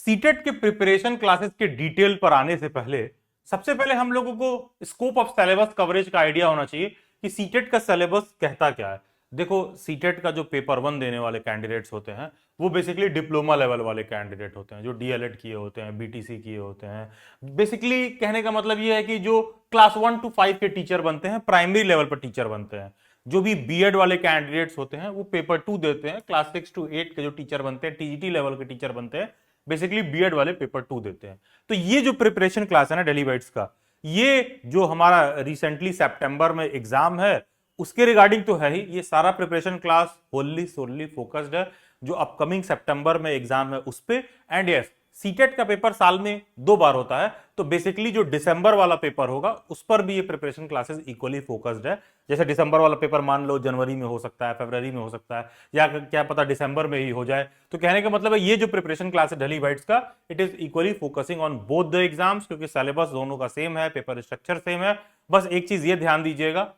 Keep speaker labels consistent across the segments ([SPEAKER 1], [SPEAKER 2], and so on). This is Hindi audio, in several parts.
[SPEAKER 1] सीटेट के प्रिपरेशन क्लासेस के डिटेल पर आने से पहले सबसे पहले हम लोगों को स्कोप ऑफ सिलेबस कवरेज का आइडिया होना चाहिए कि सीटेट का सिलेबस कहता क्या है। देखो, सीटेट का जो पेपर 1 देने वाले कैंडिडेट्स होते हैं वो बेसिकली डिप्लोमा लेवल वाले कैंडिडेट होते हैं, जो डीएलएड किए होते हैं, बीटीसी किए होते हैं। बेसिकली कहने का मतलब ये है कि जो क्लास 1 to 5 के टीचर बनते हैं, प्राइमरी लेवल पर टीचर बनते हैं। जो भी बीएड वाले कैंडिडेट्स होते हैं वो पेपर 2 देते हैं। क्लास 6 to 8 के जो टीचर बनते हैं, टीजीटी लेवल के टीचर बनते हैं, बेसिकली बीएड वाले पेपर 2 देते हैं। तो ये जो प्रिपरेशन क्लास है ना डेली बाइट्स का, ये जो हमारा रिसेंटली सितंबर में एग्जाम है उसके रिगार्डिंग तो है ही। ये सारा प्रिपरेशन क्लास होली सोली फोकस्ड है जो अपकमिंग सितंबर में एग्जाम है उस पे। एंड यस, सीटेट का पेपर साल में 2 बार होता है, तो बेसिकली जो दिसंबर वाला पेपर होगा उस पर भी ये प्रिपरेशन क्लासेस इक्वली फोकस्ड है। जैसे दिसंबर वाला पेपर मान लो जनवरी में हो सकता है, फरवरी में हो सकता है, या क्या पता दिसंबर में ही हो जाए। तो कहने का मतलब है ये जो प्रिपरेशन क्लास है डेली बाइट्स का, it is equally focusing on both the exams, क्योंकि सिलेबस दोनों का सेम है, पेपर स्ट्रक्चर सेम है। बस एक चीज ये ध्यान दीजिएगा,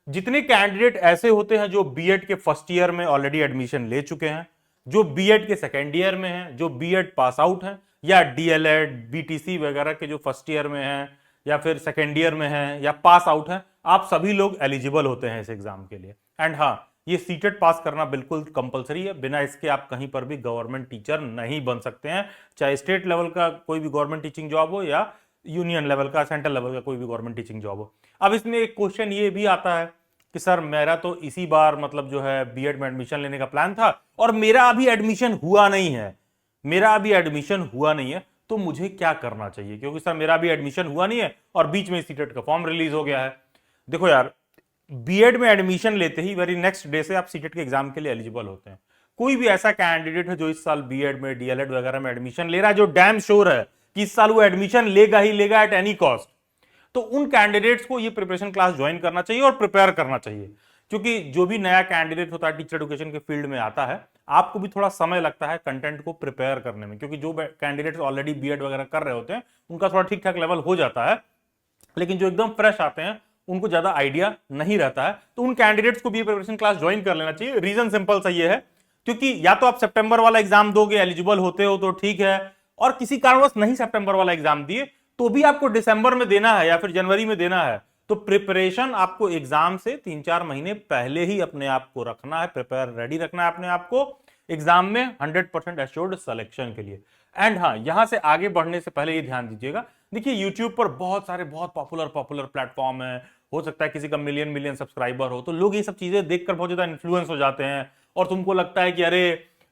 [SPEAKER 1] जितने कैंडिडेट ऐसे होते हैं जो बीएड के फर्स्ट ईयर में ऑलरेडी एडमिशन ले चुके हैं, जो बीएड के सेकेंड ईयर में हैं, जो बीएड पास आउट हैं, या डीएलएड बीटीसी वगैरह के जो फर्स्ट ईयर में हैं या फिर सेकेंड ईयर में हैं या पास आउट हैं, आप सभी लोग एलिजिबल होते हैं इस एग्जाम के लिए। एंड हाँ, ये सीटेट पास करना बिल्कुल कंपलसरी है, बिना इसके आप कहीं पर भी गवर्नमेंट टीचर नहीं बन सकते हैं, चाहे स्टेट लेवल का कोई भी गवर्नमेंट टीचिंग जॉब हो या यूनियन लेवल का, सेंट्रल लेवल का कोई भी गवर्नमेंट टीचिंग जॉब हो। अब इसमें एक क्वेश्चन ये भी आता है कि सर मेरा तो इसी बार मतलब जो है बीएड में एडमिशन लेने का प्लान था और मेरा अभी एडमिशन हुआ नहीं है, तो मुझे क्या करना चाहिए, क्योंकि सर मेरा अभी एडमिशन हुआ नहीं है और बीच में सीटेट का फॉर्म रिलीज हो गया है। देखो यार, बीएड में एडमिशन लेते ही वेरी नेक्स्ट डे से आप सीटेट के एग्जाम के लिए एलिजिबल होते हैं। कोई भी ऐसा कैंडिडेट है जो इस साल बीएड में डीएलएड वगैरह में एडमिशन ले रहा है, जो डैम श्योर है कि इस साल वो एडमिशन लेगा ही लेगा एट एनी कॉस्ट, तो उन कैंडिडेट्स को ये प्रिपरेशन क्लास ज्वाइन करना चाहिए और प्रिपेयर करना चाहिए। क्योंकि जो भी नया कैंडिडेट होता है टीचर एजुकेशन के फील्ड में आता है, आपको भी थोड़ा समय लगता है कंटेंट को प्रिपेयर करने में, क्योंकि जो कैंडिडेट्स ऑलरेडी बीएड वगैरह कर रहे होते हैं उनका थोड़ा ठीक ठाक लेवल हो जाता है, लेकिन जो एकदम फ्रेश आते हैं उनको ज्यादा आइडिया नहीं रहता है। तो उन कैंडिडेट्स को भी प्रिपरेशन क्लास ज्वाइन कर लेना चाहिए। रीजन सिंपल सा ये है, क्योंकि या तो आप सितंबर वाला एग्जाम दोगे, एलिजिबल होते हो तो ठीक है, और किसी कारणवश नहीं सितंबर वाला एग्जाम दिए तो भी आपको दिसंबर में देना है या फिर जनवरी में देना है, तो प्रिपरेशन आपको एग्जाम से 3-4 महीने पहले ही अपने आप को रखना है, प्रिपेयर रेडी रखना है अपने आप को एग्जाम में 100% एश्योर्ड सिलेक्शन के लिए। एंड हाँ, यहां से आगे बढ़ने से पहले ये ध्यान दीजिएगा, देखिए यूट्यूब पर बहुत सारे बहुत पॉपुलर प्लेटफॉर्म है, हो सकता है किसी का मिलियन सब्सक्राइबर हो, तो लोग ये सब चीजें देखकर बहुत ज्यादा इन्फ्लुएंस हो जाते हैं और तुमको लगता है कि अरे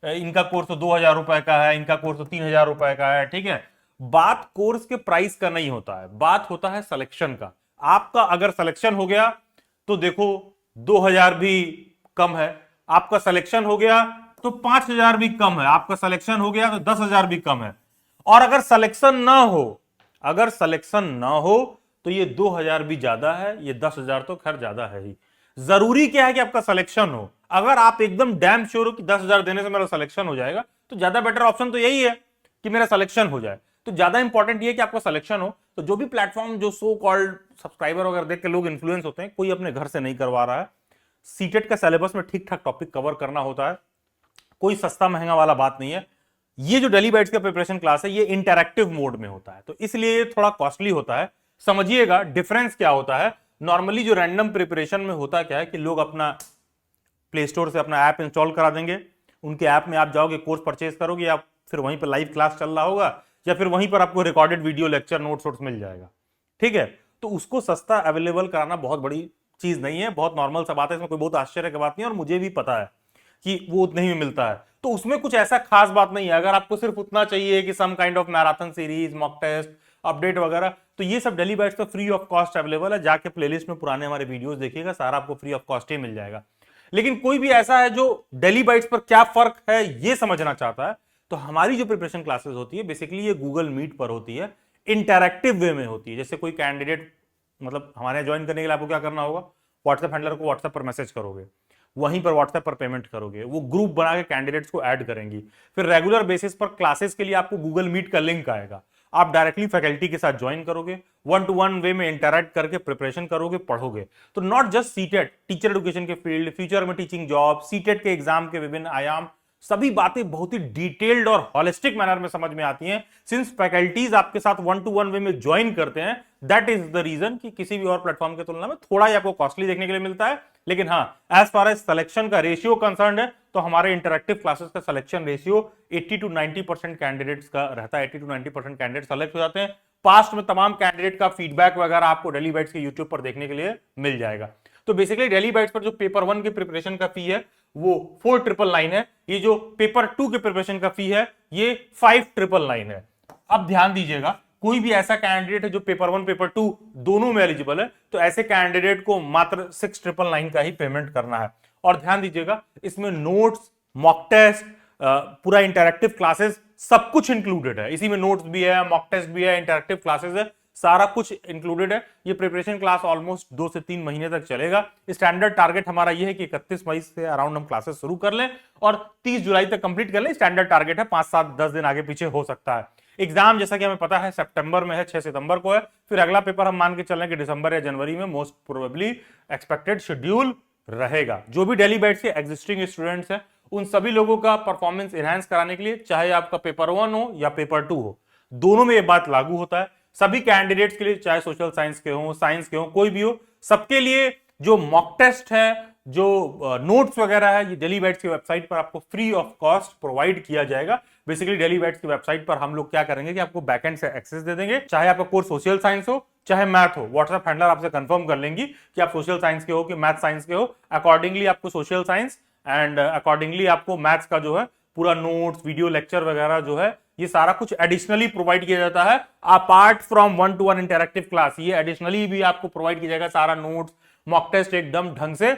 [SPEAKER 1] इनका कोर्स तो 2000 रुपए का है, इनका कोर्स तो 3000 रुपए का है। ठीक है, बात कोर्स के प्राइस का नहीं होता है, बात होता है सिलेक्शन का। आपका अगर सिलेक्शन हो गया तो देखो 2000 भी कम है, आपका सिलेक्शन हो गया तो 5000 भी कम है, आपका सिलेक्शन हो गया तो 10,000 भी कम है, और अगर सिलेक्शन ना हो तो ये 2000 भी ज्यादा है, ये 10,000 तो खैर ज्यादा है ही। जरूरी क्या है कि आपका सिलेक्शन हो। अगर आप एकदम डैम श्योर हो कि 10,000 देने से मेरा सिलेक्शन हो जाएगा, तो ज्यादा बेटर ऑप्शन तो यही है कि मेरा सिलेक्शन हो जाए। तो ज्यादा इंपॉर्टेंट ये है कि आपका सिलेक्शन हो। तो जो भी प्लेटफॉर्म, जो सो कॉल्ड सब्सक्राइबर वगैरह देख के लोग इन्फ्लुएंस होते हैं, कोई अपने घर से नहीं करवा रहा है। सीटेट का सिलेबस में ठीक ठाक टॉपिक कवर करना होता है, कोई सस्ता महंगा वाला बात नहीं है। ये जो डेली बाइट्स का प्रिपरेशन क्लास है ये इंटरैक्टिव मोड में होता है, तो इसलिए थोड़ा कॉस्टली होता है। समझिएगा डिफरेंस क्या होता है। नॉर्मली जो रैंडम प्रिपरेशन में होता क्या है कि लोग अपना प्ले स्टोर से अपना ऐप इंस्टॉल करा देंगे, उनके ऐप में आप जाओगे, कोर्स परचेज करोगे, या फिर वहीं पर लाइव क्लास चल रहा होगा, या फिर वहीं पर आपको रिकॉर्डेड वीडियो लेक्चर नोट्स मिल जाएगा। ठीक है, तो उसको सस्ता अवेलेबल कराना बहुत बड़ी चीज नहीं है, बहुत नॉर्मल सा बात है, इसमें कोई बहुत आश्चर्य की बात नहीं है, और मुझे भी पता है कि वो उतने ही में मिलता है, तो उसमें कुछ ऐसा खास बात नहीं है। अगर आपको सिर्फ उतना चाहिए कि some kind of marathon series, mock test, update वगैरह, तो ये सब डेली बाइट्स तो फ्री ऑफ कॉस्ट अवेलेबल है। जाके प्लेलिस्ट में पुराने हमारे वीडियोस देखिएगा, सारा आपको फ्री ऑफ कॉस्ट ही मिल जाएगा। लेकिन कोई भी ऐसा है जो डेली बाइट्स पर क्या फर्क है ये समझना चाहता है, तो हमारी जो प्रिपरेशन क्लासेस होती है बेसिकली ये गूगल मीट पर होती है, इंटरैक्टिव वे में होती है। जैसे कोई कैंडिडेट मतलब हमारे यहाँ ज्वाइन करने के लिए आपको क्या करना होगा, व्हाट्सएप हैंडलर को व्हाट्सएप पर मैसेज करोगे, वहीं पर व्हाट्सएप पर पेमेंट करोगे, वो ग्रुप बना के कैंडिडेट्स को ऐड करेंगी, फिर रेगुलर बेसिस पर क्लासेस के लिए आपको गूगल मीट का लिंक आएगा, आप डायरेक्टली फैकल्टी के साथ ज्वाइन करोगे, 1-to-1 वे में इंटरैक्ट करके प्रिपरेशन करोगे, पढ़ोगे। तो not just CTET, teacher education के फील्ड, फ्यूचर में टीचिंग जॉब, सीटेट के एग्जाम के विभिन्न आयाम, सभी बातें बहुत ही डिटेल्ड और हॉलिस्टिक मैनर में समझ में आती हैं। सिंस फैकल्टीज आपके साथ 1-to-1 वे में ज्वाइन करते हैं, दैट इज द रीजन कि किसी भी और प्लेटफॉर्म की तुलना में थोड़ा ही आपको कॉस्टली देखने के लिए मिलता है। लेकिन हाँ, एज फार एज सिलेक्शन का रेशियो कंसर्न है तो हमारे इंटरेक्टिव क्लासेस का सिलेक्शन रेशियो 80 to 90% कैंडिडेट्स का रहता है। 80 to 90% कैंडिडेट सेलेक्ट हो जाते हैं। पास्ट में तमाम कैंडिडेट का फीडबैक वगैरह आपको डेली बाइट्स के यूट्यूब पर देखने के लिए मिल जाएगा। तो बेसिकली डेली बाइट्स पर जो पेपर 1 की प्रिपरेशन का फी है वो 4999 है। ये जो पेपर 2 के प्रिपरेशन का फी है ये 5999 है। अब ध्यान दीजिएगा, कोई भी ऐसा कैंडिडेट है जो पेपर 1 पेपर 2 दोनों में एलिजिबल है तो ऐसे कैंडिडेट को मात्र 6999 का ही पेमेंट करना है। और ध्यान दीजिएगा, इसमें नोट्स, मॉक टेस्ट, पूरा इंटरैक्टिव क्लासेस सब कुछ इंक्लूडेड है। इसी में नोट्स भी है, मॉक टेस्ट भी है, इंटरैक्टिव क्लासेस है, सारा कुछ इंक्लूडेड है। ये प्रिपरेशन क्लास ऑलमोस्ट 2 से 3 महीने तक चलेगा। स्टैंडर्ड टारगेट हमारा ये है कि 31 मई से अराउंड हम क्लासेस शुरू कर लें और 30 जुलाई तक कंप्लीट कर लें। स्टैंडर्ड टारगेट है, 5, 7, 10 दिन आगे पीछे हो सकता है। एग्जाम जैसा कि हमें पता है सितंबर में है, 6 सितंबर को है। फिर अगला पेपर हम मान के चलें कि दिसंबर या जनवरी में मोस्ट प्रोबेबली एक्सपेक्टेड शेड्यूल रहेगा। जो भी डेली बैट्स के एग्जिस्टिंग स्टूडेंट्स हैं उन सभी लोगों का परफॉर्मेंस एनहांस कराने के लिए, चाहे आपका पेपर 1 हो या पेपर 2 हो, दोनों में ये बात लागू होता है। सभी कैंडिडेट्स के लिए, चाहे सोशल साइंस के हो, साइंस के हो, कोई भी हो, सबके लिए जो मॉक टेस्ट है, जो नोट्स वगैरह है, ये डेली बैट्स की वेबसाइट पर आपको फ्री ऑफ कॉस्ट प्रोवाइड किया जाएगा। बेसिकली डेली बैट्स की वेबसाइट पर हम लोग क्या करेंगे कि आपको बैकएंड से एक्सेस दे देंगे। चाहे आपका कोर्स सोशल साइंस हो चाहे मैथ हो, व्हाट्सएप हैंडलर आपसे कंफर्म कर लेंगी कि आप सोशल साइंस के हो कि मैथ साइंस के हो। अकॉर्डिंगली आपको सोशल साइंस एंड अकॉर्डिंगली आपको मैथ्स का जो है पूरा नोट्स, वीडियो लेक्चर वगैरह जो है ये सारा कुछ एडिशनली प्रोवाइड किया जाता है। Apart from 1-to-1 interactive class, ये एडिशनली भी आपको प्रोवाइड किया जाएगा। सारा नोट्स, मॉक टेस्ट एकदम ढंग से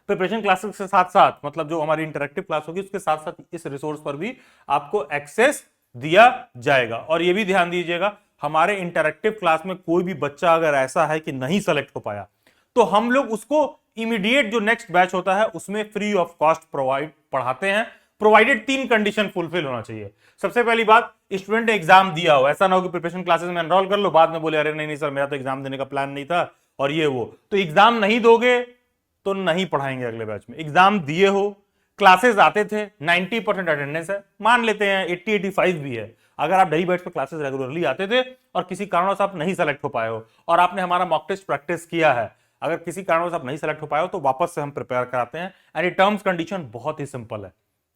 [SPEAKER 1] प्रिपरेशन क्लासेस के साथ साथ, मतलब जो हमारी इंटरैक्टिव क्लास होगी उसके साथ साथ इस रिसोर्स पर भी आपको एक्सेस दिया जाएगा। और ये भी ध्यान दीजिएगा, हमारे इंटरैक्टिव क्लास में कोई भी बच्चा अगर ऐसा है कि नहीं सेलेक्ट हो पाया तो हम लोग उसको इमीडिएट जो नेक्स्ट बैच होता है उसमें फ्री ऑफ कॉस्ट पढ़ाते हैं, प्रोवाइडेड 3 कंडीशन फुलफिल होना चाहिए। सबसे पहली बात, स्टूडेंट ने एग्जाम दिया हो। ऐसा ना हो कि प्रिपरेशन क्लासेस में एनरोल कर लो, बाद में बोले अरे नहीं नहीं सर मेरा तो एग्जाम देने का प्लान नहीं था और ये वो, तो एग्जाम नहीं दोगे तो नहीं पढ़ाएंगे अगले बैच में। एग्जाम दिए हो, क्लासेस आते थे, 90% अटेंडेंस है, मान लेते हैं 80-85 भी है, अगर आप डेली बैच पे क्लासेस रेगुलरली आते थे और किसी कारणवश आप नहीं सेलेक्ट हो पाए हो और आपने हमारा मॉक टेस्ट प्रैक्टिस किया है, अगर किसी कारणवश आप नहीं सेलेक्ट हो पाए हो तो वापस से हम प्रिपेयर कराते हैं। एंड टर्म्स कंडीशन बहुत ही सिंपल है,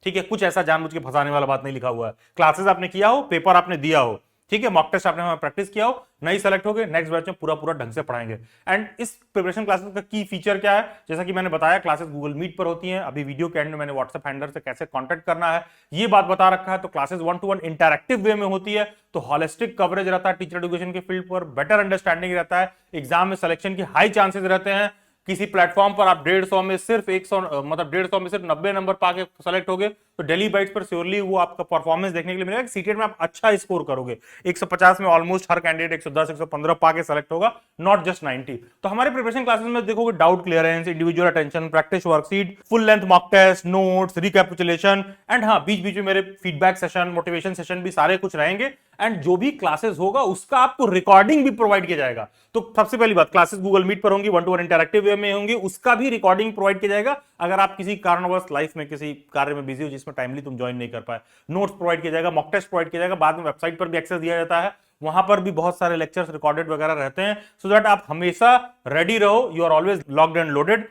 [SPEAKER 1] ठीक है, कुछ ऐसा जानबूझ के फंसाने वाला बात नहीं लिखा हुआ है। क्लासेस आपने किया हो, पेपर आपने दिया हो, ठीक है, मॉक टेस्ट आपने हमारा प्रैक्टिस किया हो, नहीं सेलेक्ट हो गए, नेक्स्ट बैच में पूरा पूरा ढंग से पढ़ाएंगे। एंड इस प्रिपरेशन क्लासेस का की फीचर क्या है, जैसा कि मैंने बताया क्लासेस गूगल मीट पर होती हैं। अभी वीडियो के एंड में मैंने व्हाट्सएप हैंडलर से कैसे कांटेक्ट करना है ये बात बता रखा है। तो क्लासेस 1-to-1 इंटरैक्टिव वे में होती है तो हॉलिस्टिक कवरेज रहता है, टीचर एजुकेशन के फील्ड पर बेटर अंडरस्टैंडिंग रहता है, एग्जाम में सिलेक्शन की हाई चांसेस रहते हैं। किसी प्लेटफॉर्म पर आप 150 में सिर्फ 100 मतलब 150 में सिर्फ 90 नंबर पाके सेलेक्ट होगे तो डेली बाइट्स पर श्योरली वो आपका परफॉर्मेंस देखने के लिए मिलेगा। सीटेट में आप अच्छा स्कोर करोगे, 150 में ऑलमोस्ट हर कैंडिडेट 110 115 पाके सेलेक्ट होगा, नॉट जस्ट 90। तो हमारे प्रिपरेशन क्लासेस में देखोगे doubt clearance, individual attention, practice worksheet, full length mock test, notes, recapitulation and हाँ बीच बीच में मेरे फीडबैक सेशन, मोटिवेशन सेशन भी सारे कुछ रहेंगे। एंड जो भी क्लासेस होगा उसका आपको रिकॉर्डिंग भी प्रोवाइड किया जाएगा। तो सबसे पहली बात, क्लासेस गूगल मीट पर होंगी, 1-to-1 इंटरैक्टिव वे में होंगी, उसका भी रिकॉर्डिंग प्रोवाइड किया जाएगा अगर आप किसी कारणवश लाइफ में किसी कार्य में बिजी हो जिसमें टाइमली तुम ज्वाइन नहीं कर पाए। नोट्स प्रोवाइड किया जाएगा, मॉक टेस्ट प्रोवाइड किया जाएगा, बाद में वेबसाइट पर भी एक्सेस दिया जाता है, वहां पर भी बहुत सारे लेक्चर्स रिकॉर्डेड वगैरह रहते हैं, सो दैट आप हमेशा रेडी रहो, you are always locked and loaded,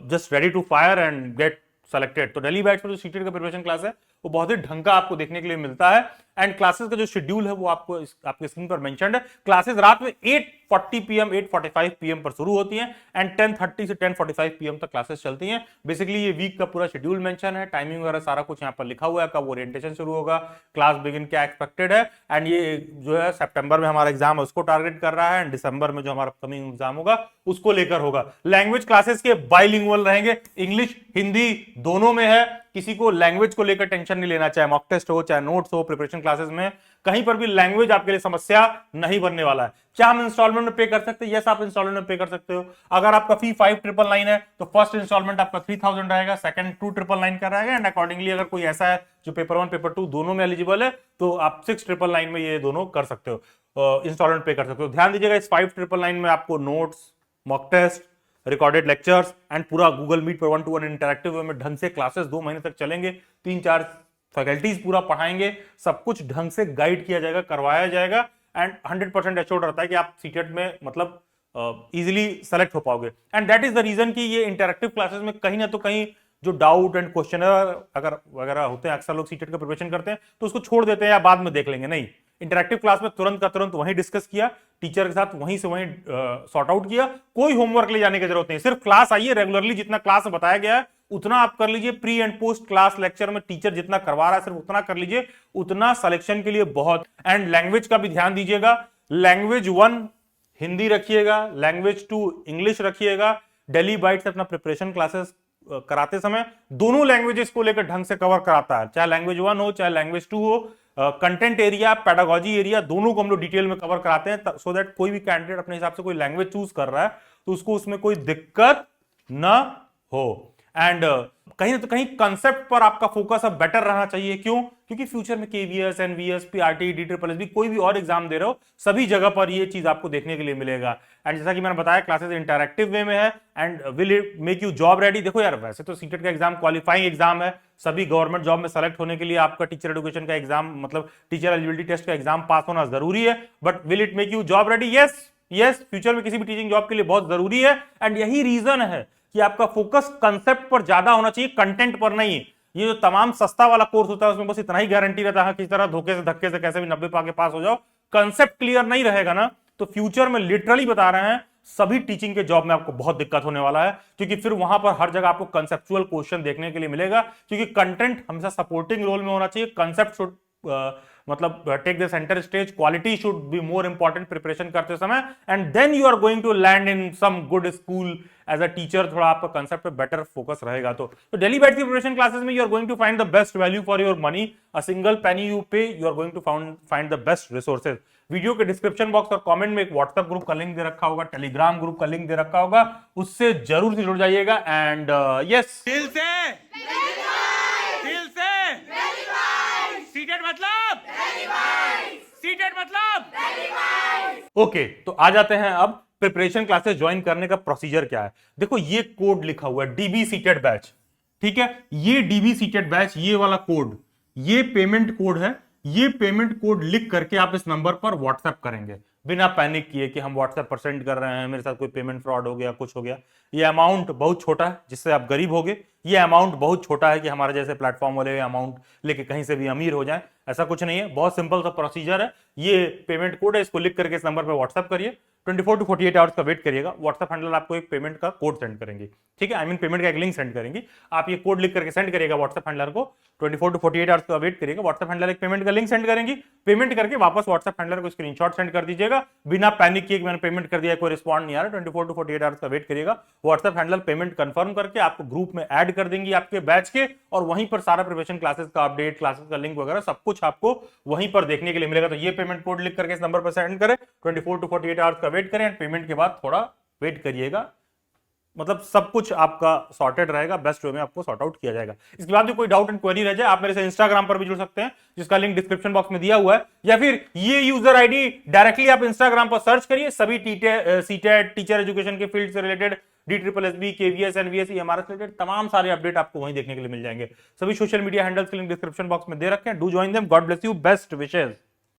[SPEAKER 1] just ready to fire and get selected. तो डेली बैच पर जो सीटेट का प्रिपरेशन क्लास है वो बहुत ही ढंग का आपको देखने के लिए मिलता है। एंड क्लासेस का जो शेड्यूल है वो आपको आपके स्क्रीन पर मेंशन्ड है। क्लासेस रात में 8:40 PM 8:45 PM पर शुरू होती हैं एंड 10:30 से 10:45 PM तक क्लासेस चलती हैं। बेसिकली ये वीक का पूरा शेड्यूल मेंशन है, टाइमिंग वगैरह सारा कुछ यहाँ पर लिखा हुआ है, कब ओरिएंटेशन शुरू होगा, क्लास बिगिन क्या एक्सपेक्टेड है। एंड ये जो है सितंबर में हमारा एग्जाम है उसको टारगेट कर रहा है एंड दिसंबर में जो हमारा अपकमिंग एग्जाम होगा उसको लेकर होगा। लैंग्वेज क्लासेस के बाइलिंगुअल रहेंगे, इंग्लिश हिंदी दोनों में है, किसी को लैंग्वेज को लेकर टेंशन नहीं लेना, चाहे मॉक टेस्ट हो चाहे नोट्स हो, प्रिपरेशन क्लासेस में कहीं पर भी लैंग्वेज आपके लिए समस्या नहीं बनने वाला है। क्या हम इंस्टॉलमेंट में पे कर सकते हैं? यस, आप इंस्टॉलमेंट में पे कर सकते हो। अगर आपका फी 5999 है तो फर्स्ट इंस्टॉलमेंट आपका 3000 रहेगा, सेकंड 2999 का रहेगा एंड अकॉर्डिंगली अगर कोई ऐसा है जो पेपर 1 पेपर 2 दोनों में एलिजिबल है तो आप 6999 में ये दोनों कर सकते हो, इंस्टॉलमेंट पे कर सकते हो। ध्यान दीजिएगा इस 5999 में आपको notes, mock test, recorded lectures and पूरा गूगल मीट पर 1-to-1 इंटरेक्टिव वे में ढंग से क्लासेस 2 महीने तक चलेंगे, 3-4 फैकल्टीज पूरा पढ़ाएंगे, सब कुछ ढंग से गाइड किया जाएगा, करवाया जाएगा एंड 100% एश्योर्ड रहता है कि आप सीटेट में मतलब इजीली सेलेक्ट हो पाओगे। And that is the reason कि ये इंटरेक्टिव क्लासेस में कहीं ना तो कहीं जो डाउट एंड क्वेश्चन अगर वगैरह होते हैं, अक्सर लोग सीटेट का प्रिपरेशन करते हैं तो उसको छोड़ देते हैं या बाद में देख लेंगे, नहीं, इंटरेक्टिव क्लास में तुरंत का तुरंत वहीं डिस्कस किया, टीचर के साथ वहीं से वहीं सॉर्ट आउट किया, कोई होमवर्क ले जाने की जरूरत नहीं, सिर्फ क्लास आइए रेगुलरली, जितना क्लास में बताया गया है उतना आप कर लीजिए, pre and post class lecture में टीचर जितना करवा रहा है सिर्फ उतना कर लीजिए, उतना सिलेक्शन के लिए बहुत। एंड लैंग्वेज का भी ध्यान दीजिएगा, लैंग्वेज 1 हिंदी रखिएगा, लैंग्वेज 2 इंग्लिश रखिएगा। डेली बाइट से अपना प्रिपरेशन क्लासेस कराते समय दोनों लैंग्वेजेस को लेकर ढंग से कवर कराता है, चाहे लैंग्वेज 1 हो चाहे लैंग्वेज 2 हो, कंटेंट एरिया पेडागोजी एरिया दोनों को हम लोग डिटेल में कवर कराते हैं, सो दैट कोई भी कैंडिडेट अपने हिसाब से कोई लैंग्वेज चूज कर रहा है तो उसको उसमें कोई दिक्कत ना हो। एंड कहीं ना तो कहीं कंसेप्ट पर आपका फोकस अब बेटर रहना चाहिए, क्यों? क्योंकि फ्यूचर में केवीएस, एनवीएस, पीआरटी, डीट्रिपल कोई भी और एग्जाम दे रहे हो, सभी जगह पर ये चीज आपको देखने के लिए मिलेगा। एंड जैसा कि मैंने बताया क्लासेस इंटरैक्टिव वे में है and will it make you job ready. देखो यार, वैसे तो सीटेट का एग्जाम क्वालिफाइंग एग्जाम है, सभी गवर्नमेंट जॉब में सेलेक्ट होने के लिए आपका टीचर एजुकेशन का एग्जाम मतलब टीचर एलिजिबिलिटी टेस्ट का एग्जाम पास होना जरूरी है, but will it make you job ready? Yes, future में किसी भी टीचिंग जॉब के लिए बहुत जरूरी है। एंड यही रीजन है कि आपका फोकस कंसेप्ट पर ज्यादा होना चाहिए, कंटेंट पर नहीं। ये जो तमाम सस्ता वाला कोर्स होता है उसमें बस इतना ही गारंटी रहता है, किसी तरह धोखे से धक्के से कैसे भी 90 पाके पास हो जाओ, कंसेप्ट क्लियर नहीं रहेगा ना तो फ्यूचर में लिटरली बता रहे हैं सभी टीचिंग के जॉब में आपको बहुत दिक्कत होने वाला है, क्योंकि फिर वहां पर हर जगह आपको कंसेप्चुअल क्वेश्चन देखने के लिए मिलेगा, क्योंकि कंटेंट हमेशा सपोर्टिंग रोल में होना चाहिए, कंसेप्ट शुड मतलब take the centre stage, quality should be more important preparation करते समय, and then you are going to land in some good school as a teacher. थोड़ा आपका कंसेप्ट पे बेटर फोकस रहेगा। तो डेली बैच की प्रिपरेशन क्लासेस में you are going to find the best value for your money, a single penny you pay, you are going to find the best resources. Video के डिस्क्रिप्शन बॉक्स और कमेंट में एक व्हाट्सएप ग्रुप का लिंक दे रखा होगा, टेलीग्राम ग्रुप का लिंक दे रखा होगा, उससे जरूर से जुड़ जाइएगा। एंड यस,
[SPEAKER 2] दिल से सीटेट मतलब सीटेट मतलब
[SPEAKER 1] ओके, तो आ जाते हैं अब प्रिपरेशन क्लासेस ज्वाइन करने का प्रोसीजर क्या है। देखो ये कोड लिखा हुआ है डीबी सीटेट बैच, ठीक है, ये डीबी सीटेट बैच, ये वाला कोड, ये पेमेंट कोड है, ये पेमेंट कोड लिख करके आप इस नंबर पर व्हाट्सएप करेंगे बिना पैनिक किए कि हम व्हाट्सएप पर सेंड कर रहे हैं, मेरे साथ कोई पेमेंट फ्रॉड हो गया, कुछ हो गया। ये अमाउंट बहुत छोटा है जिससे आप गरीब होगे, ये अमाउंट बहुत छोटा है कि हमारे जैसे प्लेटफॉर्म वाले अमाउंट लेके कहीं से भी अमीर हो जाए, ऐसा कुछ नहीं है, बहुत सिंपल सा प्रोसीजर है। ये पेमेंट कोड है, इसको लिख करके इस नंबर पर व्हाट्सएप करिए, 24 to 48 आवर्स का वेट करिएगा, व्हाट्सएप हैंडलर आपको एक पेमेंट का कोड सेंड करेंगे, ठीक है, आई मीन पेमेंट का एक लिंक सेंड करेंगे, आप ये कोड लिख करके सेंड करिएगा व्हाट्सएप हैंडलर को, 24 to 48 आवर्स का वेट करिएगा, व्हाट्सएप हैंडलर एक पेमेंट का लिंक सेंड करेंगे, पेमेंट करके वापस व्हाट्सएप हैंडलर को स्क्रीनशॉट सेंड कर दीजिएगा, बिना पैनिक किए कि मैंने पेमेंट कर दिया कोई रिस्पॉन्ड नहीं आ रहा, 24 to 48 आवर्स का वेट करिएगा, व्हाट्सएप हैंडलर पेमेंट कंफर्म करके आपको ग्रुप में ऐड कर देंगे आपके बैच के, और वहीं पर सारा प्रिपरेशन क्लासेस का अपडेट, क्लासेस का लिंक वगैरह सब कुछ आपको वहीं पर देखने के लिए मिलेगा। तो ये पेमेंट कोड लिख करके इस नंबर पर सेंड करें, 24 to 48 आवर्स का वेट करें, पेमेंट के बाद थोड़ा वेट करिएगा, मतलब सब कुछ आपका सॉर्टेड रहेगा, बेस्ट वे में आपको सॉर्ट आउट किया जाएगा। इसके बाद भी कोई डाउट एंड क्वेरी रह जाए आप मेरे से इंस्टाग्राम पर भी जुड़ सकते हैं, जिसका लिंक डिस्क्रिप्शन बॉक्स में दिया हुआ है, या फिर ये यूजर आईडी डायरेक्टली आप इंस्टाग्राम पर सर्च करिए, सभी सीटेट टीचर एजुकेशन के फील्ड से रिलेटेड DSSB, KVS, NVS, हमारे से रिलेटेड तमाम सारे अपडेट आपको वहीं देखने के लिए मिल जाएंगे। सभी सोशल मीडिया हैंडल्स के लिंक डिस्क्रिप्शन बॉक्स में दे रखे हैं, do join them, God bless you, best wishes.